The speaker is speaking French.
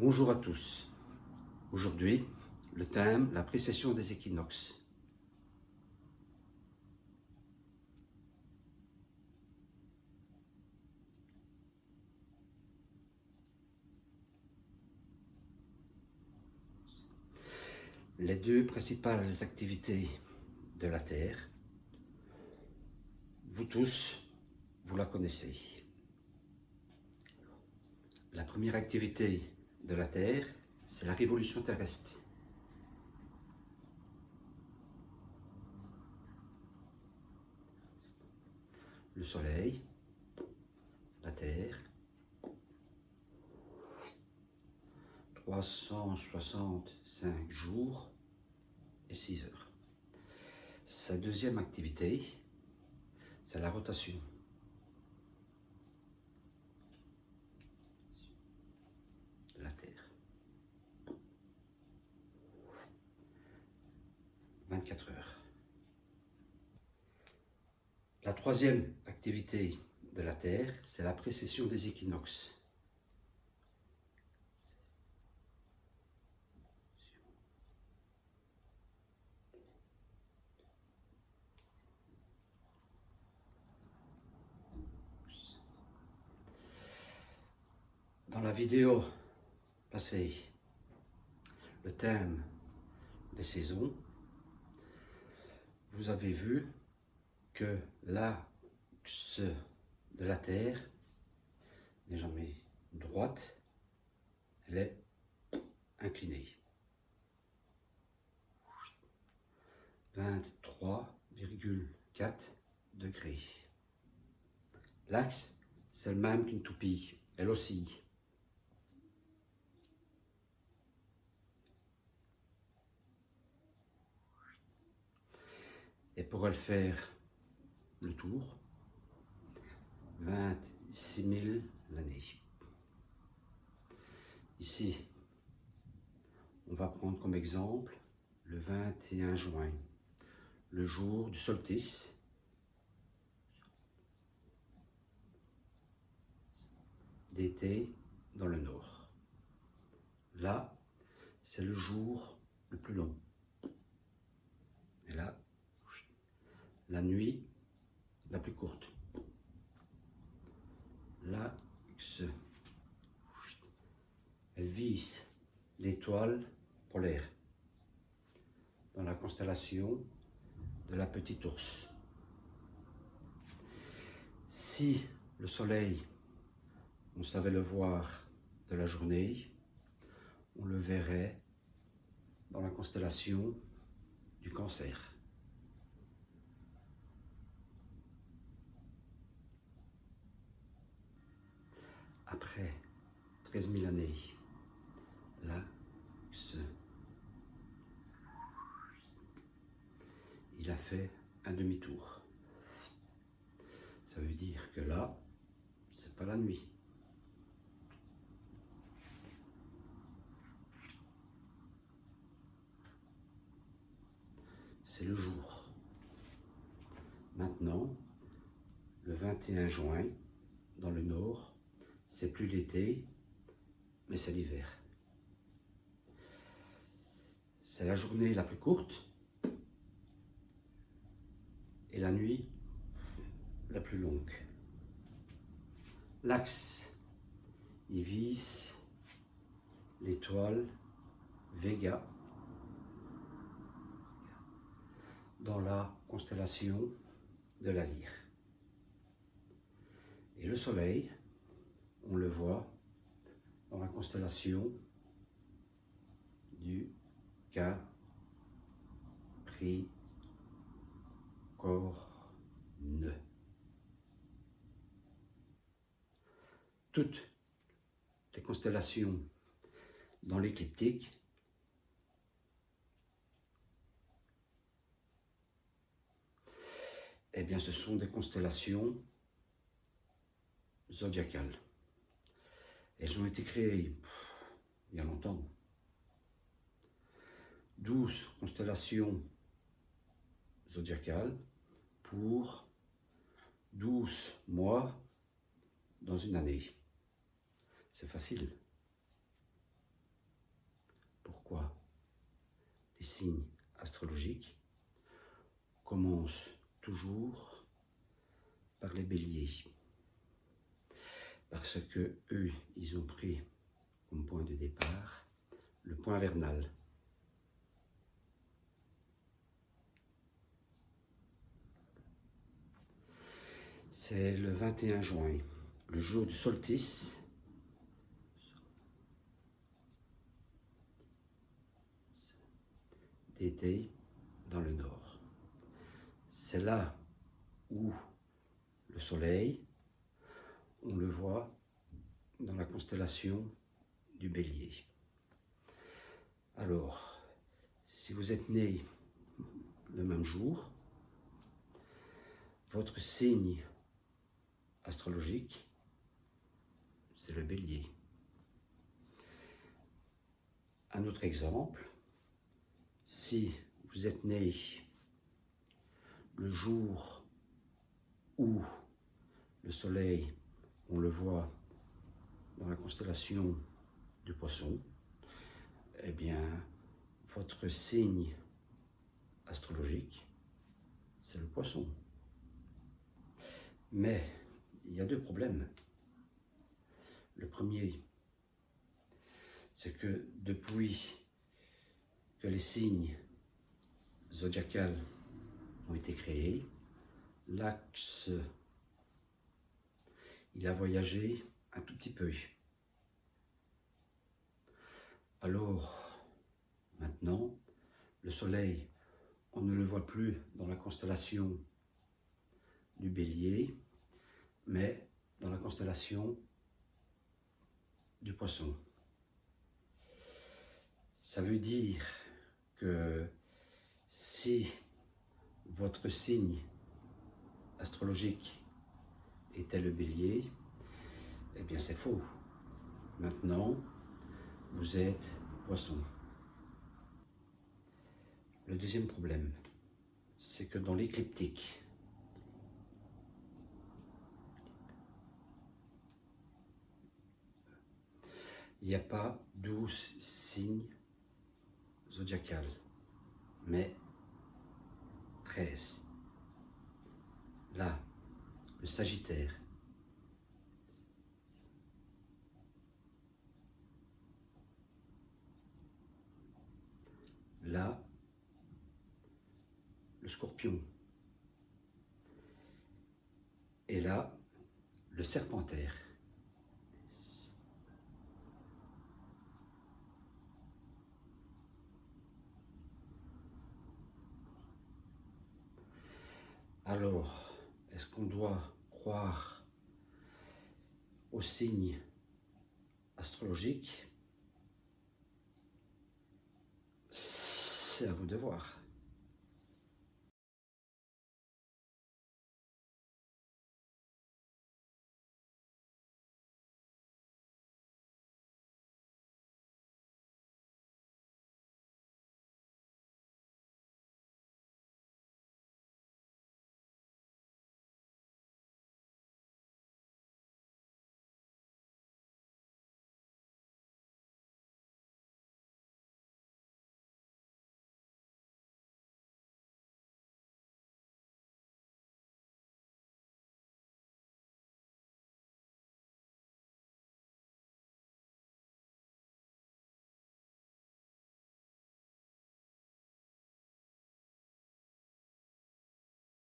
Bonjour à tous. Aujourd'hui, le thème, la précession des équinoxes. Les deux principales activités de la Terre, vous tous, vous la connaissez. La première activité de la Terre, c'est la révolution terrestre. Le Soleil, la Terre, 365 jours et 6 heures. Sa deuxième activité, c'est la rotation. La Terre. 24 heures. La troisième activité de la Terre, c'est la précession des équinoxes. Dans la vidéo passée, le thème des saisons, vous avez vu que l'axe de la Terre n'est jamais droite, elle est inclinée. 23,4 degrés. L'axe, c'est le même qu'une toupie, elle oscille. Et pour elle faire le tour, 26 000 l'année. Ici, on va prendre comme exemple le 21 juin, le jour du solstice. D'été dans le nord. Là, c'est le jour le plus long. Et là, la nuit la plus courte. L'axe, elle vise l'étoile polaire dans la constellation de la Petite Ourse. Si le soleil, on savait le voir de la journée, on le verrait dans la constellation du Cancer. Après 13 000 années, l'axe, il a fait un demi-tour. Ça veut dire que là, c'est pas la nuit. C'est le jour. Maintenant, le 21 juin, dans le nord, c'est plus l'été, mais c'est l'hiver. C'est la journée la plus courte et la nuit la plus longue. L'axe, il vise l'étoile Vega dans la constellation de la Lyre. Et le soleil, on le voit dans la constellation du Capricorne. Toutes les constellations dans l'écliptique eh bien, ce sont des constellations zodiacales. Elles ont été créées il y a longtemps. 12 constellations zodiacales pour 12 mois dans une année. C'est facile. pourquoi les signes astrologiques commencent toujours par les béliers. Parce que eux, ils ont pris comme point de départ le point vernal. C'est le 21 juin, le jour du solstice. D'été dans le nord. C'est là où le soleil, on le voit dans la constellation du Bélier. Alors, si vous êtes né le même jour, votre signe astrologique, c'est le Bélier. Un autre exemple, si vous êtes né le jour où le soleil, on le voit dans la constellation du Poisson, eh bien, votre signe astrologique, c'est le Poisson. Mais il y a deux problèmes. Le premier, c'est que depuis que les signes zodiacaux ont été créés, l'axe, il a voyagé un tout petit peu. Alors, maintenant, le soleil, on ne le voit plus dans la constellation du Bélier, mais dans la constellation du Poisson. Ça veut dire que si votre signe astrologique était le Bélier, eh bien c'est faux. Maintenant, vous êtes Poisson. Le deuxième problème, c'est que dans l'écliptique, il n'y a pas 12 signes zodiacaux, mais 13. Là, le Sagittaire. Là, le Scorpion. Et là, le Serpentaire. Alors, est-ce qu'on doit croire aux signes astrologiques? C'est à vous de voir.